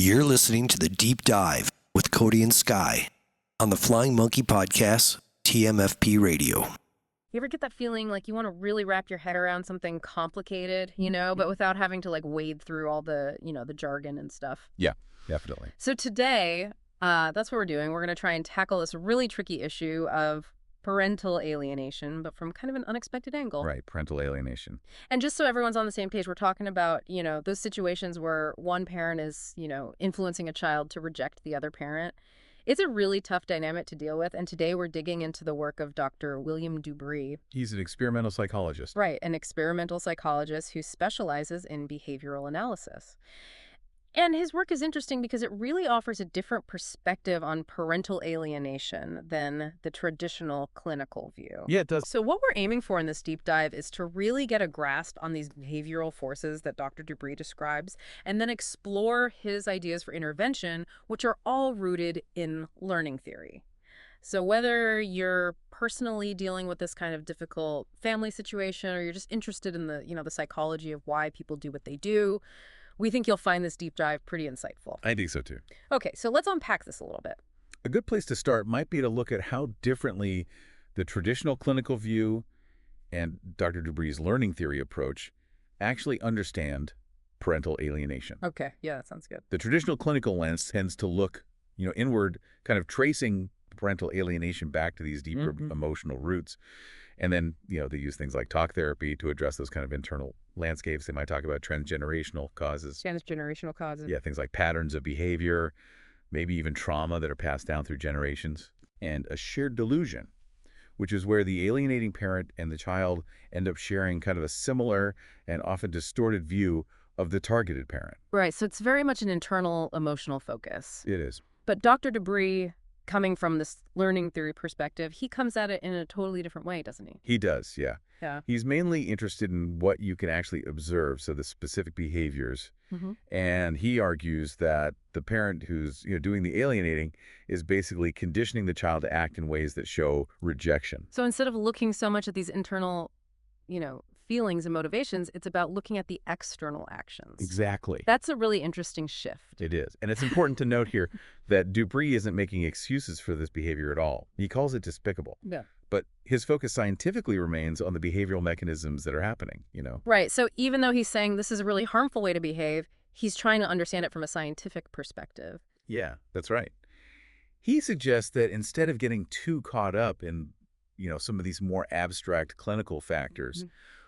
You're listening to The Deep Dive with Cody and Skye on the Flying Monkey Podcast, TMFP Radio. You ever get that feeling like you want to really wrap your head around something complicated, but without having to wade through all the, the jargon and stuff? Yeah, definitely. So today, that's what we're doing. We're going to try and tackle this really tricky issue of parental alienation, but from kind of an unexpected angle. Right, parental alienation. And just so everyone's on the same page, we're talking about, those situations where one parent is, influencing a child to reject the other parent. It's a really tough dynamic to deal with, and today we're digging into the work of Dr. William Dubree. He's an experimental psychologist. Right, an experimental psychologist who specializes in behavioral analysis. And his work is interesting because it really offers a different perspective on parental alienation than the traditional clinical view. Yeah, it does. So what we're aiming for in this deep dive is to really get a grasp on these behavioral forces that Dr. Dubree describes, and then explore his ideas for intervention, which are all rooted in learning theory. So whether you're personally dealing with this kind of difficult family situation, or you're just interested in the, the psychology of why people do what they do, we think you'll find this deep dive pretty insightful. I think so, too. Okay, so let's unpack this a little bit. A good place to start might be to look at how differently the traditional clinical view and Dr. Dubree's learning theory approach actually understand parental alienation. Okay, yeah, that sounds good. The traditional clinical lens tends to look, inward, kind of tracing parental alienation back to these deeper emotional roots. And then, they use things like talk therapy to address those kind of internal landscapes. They might talk about transgenerational causes. Transgenerational causes. Yeah, things like patterns of behavior, maybe even trauma that are passed down through generations. And a shared delusion, which is where the alienating parent and the child end up sharing kind of a similar and often distorted view of the targeted parent. Right, so it's very much an internal emotional focus. It is. But Dr. Dubree, coming from this learning theory perspective, he comes at it in a totally different way, doesn't he? He does, yeah. Yeah. He's mainly interested in what you can actually observe, so the specific behaviors. And he argues that the parent who's doing the alienating is basically conditioning the child to act in ways that show rejection. So instead of looking so much at these internal, feelings and motivations, it's about looking at the external actions. Exactly. That's a really interesting shift. It is. And it's important to note here that Dubree isn't making excuses for this behavior at all. He calls it despicable. Yeah. But his focus scientifically remains on the behavioral mechanisms that are happening, Right. So even though he's saying this is a really harmful way to behave, he's trying to understand it from a scientific perspective. Yeah, that's right. He suggests that instead of getting too caught up in, some of these more abstract clinical factors,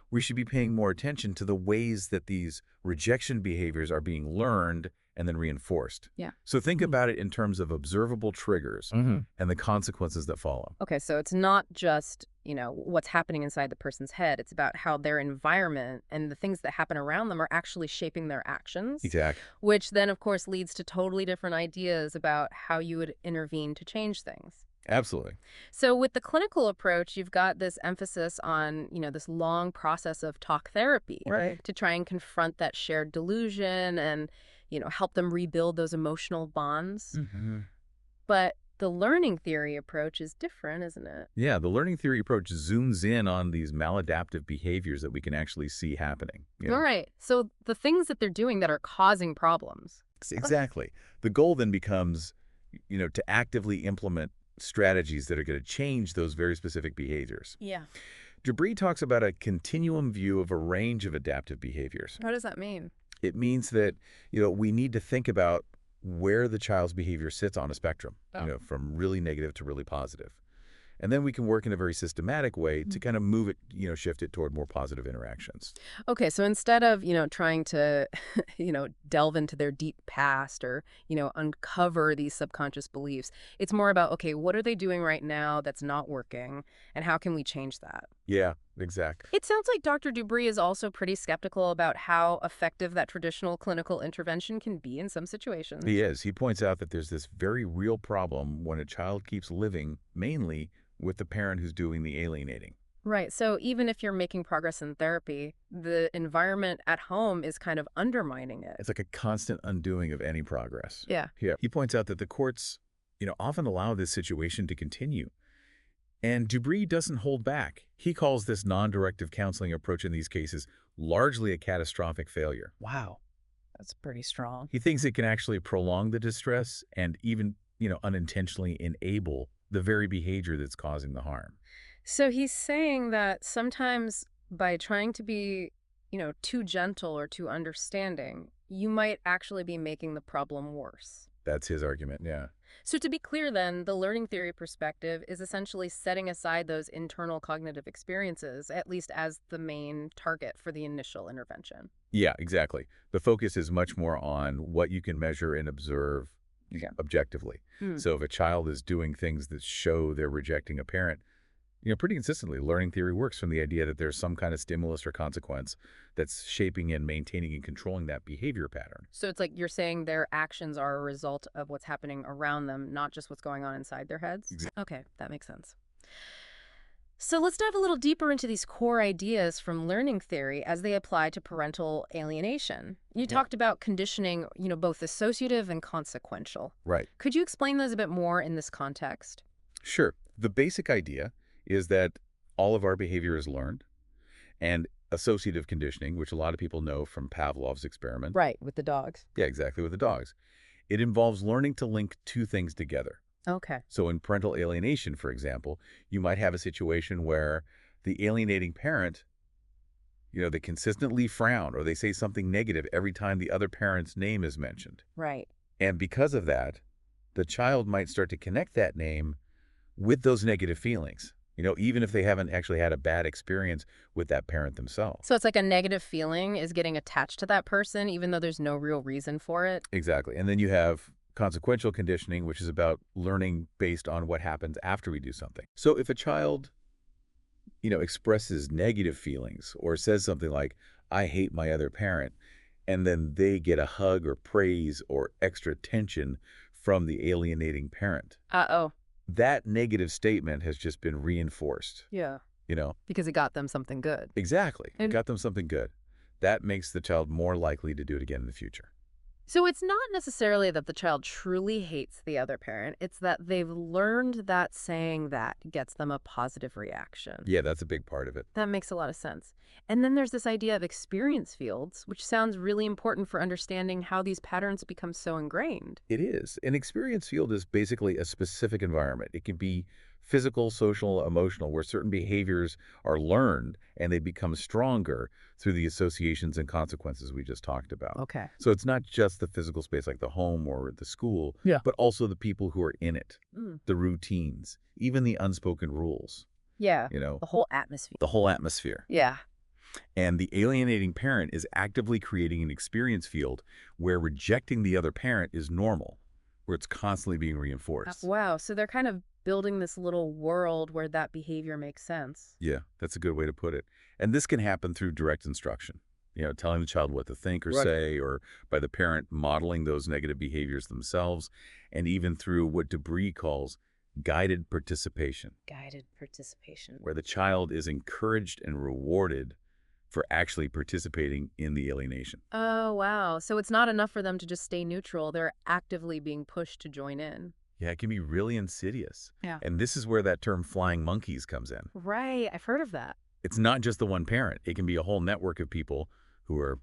we should be paying more attention to the ways that these rejection behaviors are being learned and then reinforced. Yeah. So think about it in terms of observable triggers and the consequences that follow. Okay, so it's not just, what's happening inside the person's head. It's about how their environment and the things that happen around them are actually shaping their actions. Exactly. Which then, of course, leads to totally different ideas about how you would intervene to change things. Absolutely. So with the clinical approach, you've got this emphasis on, this long process of talk therapy to try and confront that shared delusion and, help them rebuild those emotional bonds. But the learning theory approach is different, isn't it? Yeah, the learning theory approach zooms in on these maladaptive behaviors that we can actually see happening. All right. So the things that they're doing that are causing problems. Exactly. The goal then becomes, to actively implement strategies that are going to change those very specific behaviors. Yeah. Dubree talks about a continuum view of a range of adaptive behaviors. What does that mean? It means that, we need to think about where the child's behavior sits on a spectrum, from really negative to really positive. And then we can work in a very systematic way to kind of move it, shift it toward more positive interactions. Okay, so instead of, trying to, delve into their deep past or, uncover these subconscious beliefs, it's more about, okay, what are they doing right now that's not working, and how can we change that? Yeah, exactly. It sounds like Dr. Dubree is also pretty skeptical about how effective that traditional clinical intervention can be in some situations. He is. He points out that there's this very real problem when a child keeps living mainly with the parent who's doing the alienating. Right. So even if you're making progress in therapy, the environment at home is kind of undermining it. It's like a constant undoing of any progress. Yeah. Yeah. He points out that the courts, often allow this situation to continue. And Dubree doesn't hold back. He calls this non-directive counseling approach in these cases largely a catastrophic failure. Wow. That's pretty strong. He thinks it can actually prolong the distress and even, unintentionally enable the very behavior that's causing the harm. So he's saying that sometimes by trying to be, too gentle or too understanding, you might actually be making the problem worse. That's his argument, yeah. So to be clear then, the learning theory perspective is essentially setting aside those internal cognitive experiences, at least as the main target for the initial intervention. Yeah, exactly. The focus is much more on what you can measure and observe objectively. Hmm. So if a child is doing things that show they're rejecting a parent, pretty consistently, learning theory works from the idea that there's some kind of stimulus or consequence that's shaping and maintaining and controlling that behavior pattern. So it's like you're saying their actions are a result of what's happening around them, not just what's going on inside their heads? Okay, that makes sense. So let's dive a little deeper into these core ideas from learning theory as they apply to parental alienation. You talked about conditioning, both associative and consequential. Right. Could you explain those a bit more in this context? Sure. The basic idea is that all of our behavior is learned, and associative conditioning, which a lot of people know from Pavlov's experiment. Right, with the dogs. Yeah, exactly, with the dogs. It involves learning to link two things together. Okay. So in parental alienation, for example, you might have a situation where the alienating parent, they consistently frown or they say something negative every time the other parent's name is mentioned. Right. And because of that, the child might start to connect that name with those negative feelings, even if they haven't actually had a bad experience with that parent themselves. So it's like a negative feeling is getting attached to that person, even though there's no real reason for it? Exactly. And then you have consequential conditioning, which is about learning based on what happens after we do something. So if a child, expresses negative feelings or says something like, I hate my other parent, and then they get a hug or praise or extra attention from the alienating parent. Uh-oh. That negative statement has just been reinforced. Yeah. You know? Because it got them something good. Exactly. And Got them something good. That makes the child more likely to do it again in the future. so it's not necessarily that the child truly hates the other parent. It's that they've learned that saying that gets them a positive reaction. Yeah, that's a big part of it. That makes a lot of sense. And then there's this idea of experience fields, which sounds really important for understanding how these patterns become so ingrained. It is. An experience field is basically a specific environment. It can be physical, social, emotional, where certain behaviors are learned and they become stronger through the associations and consequences we just talked about. Okay. So it's not just the physical space like the home or the school, but also the people who are in it, the routines, even the unspoken rules, Yeah. The whole atmosphere. the whole atmosphere. Yeah. And the alienating parent is actively creating an experience field where rejecting the other parent is normal, where it's constantly being reinforced. Wow. So they're kind of building this little world where that behavior makes sense. Yeah, that's a good way to put it. And this can happen through direct instruction, telling the child what to think or say, or by the parent modeling those negative behaviors themselves, and even through what Debris calls guided participation, Guided participation. where the child is encouraged and rewarded for actually participating in the alienation. Oh, wow. So it's not enough for them to just stay neutral. They're actively being pushed to join in. Yeah, it can be really insidious. Yeah. And this is where that term flying monkeys comes in. Right. I've heard of that. It's not just the one parent. It can be a whole network of people who are,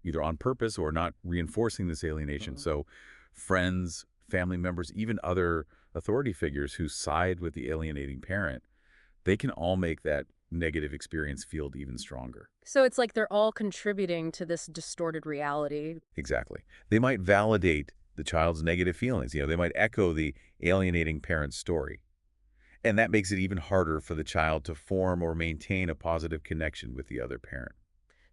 either on purpose or not reinforcing this alienation. So friends, family members, even other authority figures who side with the alienating parent, they can all make that negative experience field even stronger. So it's like they're all contributing to this distorted reality. Exactly. They might validate the child's negative feelings. They might echo the alienating parent's story. And that makes it even harder for the child to form or maintain a positive connection with the other parent.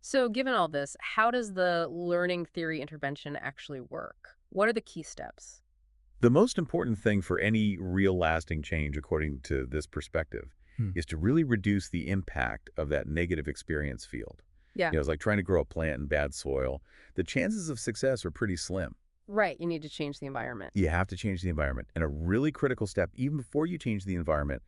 So given all this, how does the learning theory intervention actually work? What are the key steps? The most important thing for any real lasting change, according to this perspective, is to really reduce the impact of that negative experience field. Yeah. It's like trying to grow a plant in bad soil. The chances of success are pretty slim. Right. You need to change the environment. You have to change the environment. And a really critical step, even before you change the environment,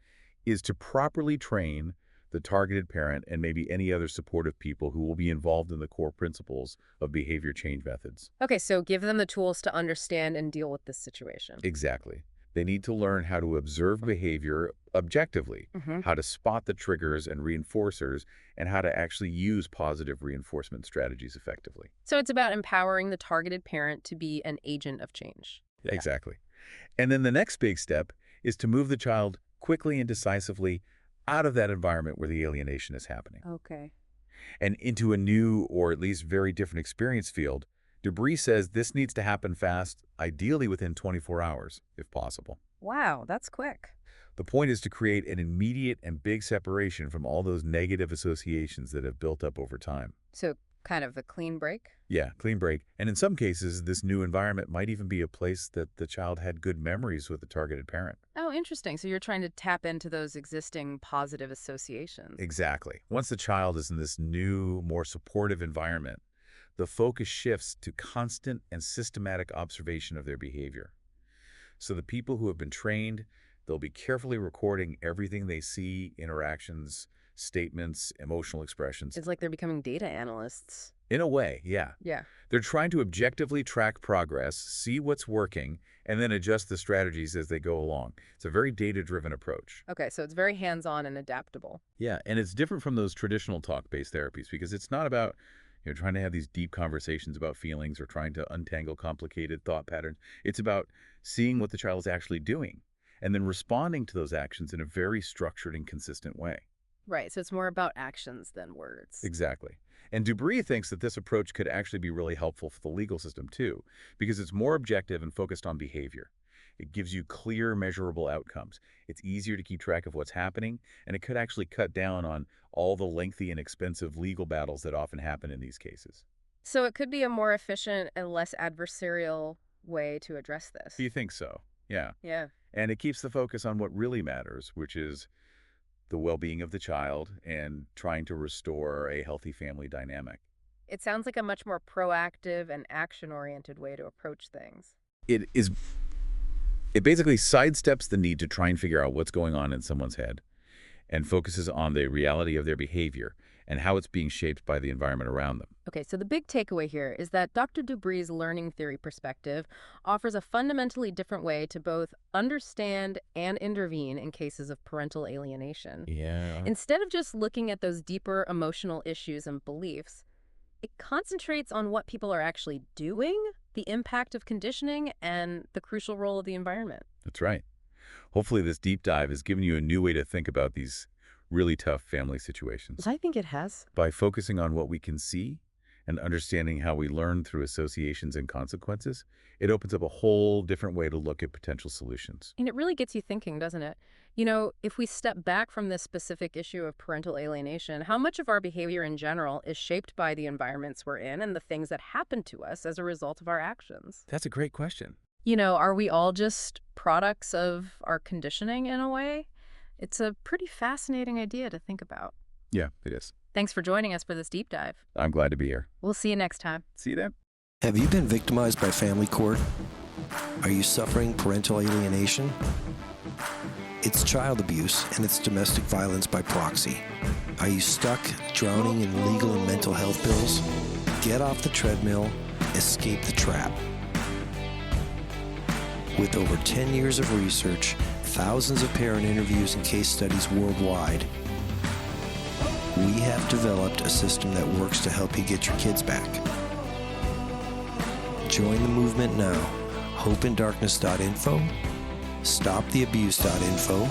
is to properly train the targeted parent and maybe any other supportive people who will be involved in the core principles of behavior change methods. Okay, so give them the tools to understand and deal with this situation. Exactly. They need to learn how to observe behavior objectively, Mm-hmm. how to spot the triggers and reinforcers, and how to actually use positive reinforcement strategies effectively. So it's about empowering the targeted parent to be an agent of change. Exactly. And then the next big step is to move the child quickly and decisively out of that environment where the alienation is happening Okay. and into a new or at least very different experience field. Debris says this needs to happen fast, ideally within 24 hours, if possible. Wow, that's quick. The point is to create an immediate and big separation from all those negative associations that have built up over time. So kind of a clean break? Yeah, clean break. And in some cases, this new environment might even be a place that the child had good memories with the targeted parent. Oh, interesting. So you're trying to tap into those existing positive associations. Exactly. Once the child is in this new, more supportive environment, the focus shifts to constant and systematic observation of their behavior. So the people who have been trained, they'll be carefully recording everything they see, interactions, statements, emotional expressions. It's like they're becoming data analysts. In a way, yeah. Yeah. They're trying to objectively track progress, see what's working, and then adjust the strategies as they go along. It's a very data-driven approach. Okay, so it's very hands-on and adaptable. Yeah, and it's different from those traditional talk-based therapies because it's not about trying to have these deep conversations about feelings or trying to untangle complicated thought patterns. It's about seeing what the child is actually doing and then responding to those actions in a very structured and consistent way. Right, so it's more about actions than words. Exactly. And Dubry thinks that this approach could actually be really helpful for the legal system too, because it's more objective and focused on behavior. It gives you clear, measurable outcomes. It's easier to keep track of what's happening, and it could actually cut down on all the lengthy and expensive legal battles that often happen in these cases. So it could be a more efficient and less adversarial way to address this. Do you think so? Yeah. Yeah. And it keeps the focus on what really matters, which is the well-being of the child and trying to restore a healthy family dynamic. It sounds like a much more proactive and action-oriented way to approach things. It basically sidesteps the need to try and figure out what's going on in someone's head and focuses on the reality of their behavior and how it's being shaped by the environment around them. Okay, so the big takeaway here is that Dr. Dubry's learning theory perspective offers a fundamentally different way to both understand and intervene in cases of parental alienation. Yeah. Instead of just looking at those deeper emotional issues and beliefs, it concentrates on what people are actually doing, the impact of conditioning, and the crucial role of the environment. That's right. Hopefully this deep dive has given you a new way to think about these really tough family situations. I think it has. By focusing on what we can see and understanding how we learn through associations and consequences, it opens up a whole different way to look at potential solutions. And it really gets you thinking, doesn't it? You know, if we step back from this specific issue of parental alienation, how much of our behavior in general is shaped by the environments we're in and the things that happen to us as a result of our actions? That's a great question. You know, are we all just products of our conditioning in a way? It's a pretty fascinating idea to think about. Yeah, it is. Thanks for joining us for this deep dive. I'm glad to be here. We'll see you next time. See you then. Have you been victimized by family court? Are you suffering parental alienation? It's child abuse and it's domestic violence by proxy. Are you stuck drowning in legal and mental health bills? Get off the treadmill, escape the trap. With over 10 years of research, thousands of parent interviews and case studies worldwide, we have developed a system that works to help you get your kids back. Join the movement now. HopeInDarkness.info, StopTheAbuse.info,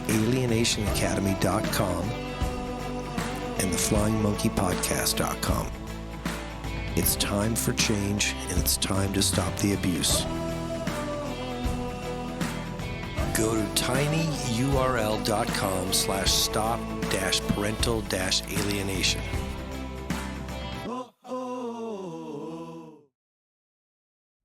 AlienationAcademy.com, and TheFlyingMonkeyPodcast.com. It's time for change, and it's time to stop the abuse. Go to tinyurl.com/stop-parental-alienation.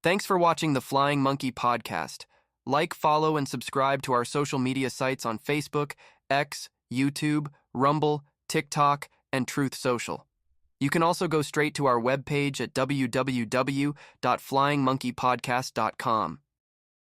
Thanks for watching the Flying Monkey Podcast. Like, follow, and subscribe to our social media sites on Facebook, X, YouTube, Rumble, TikTok, and Truth Social. You can also go straight to our webpage at www.flyingmonkeypodcast.com.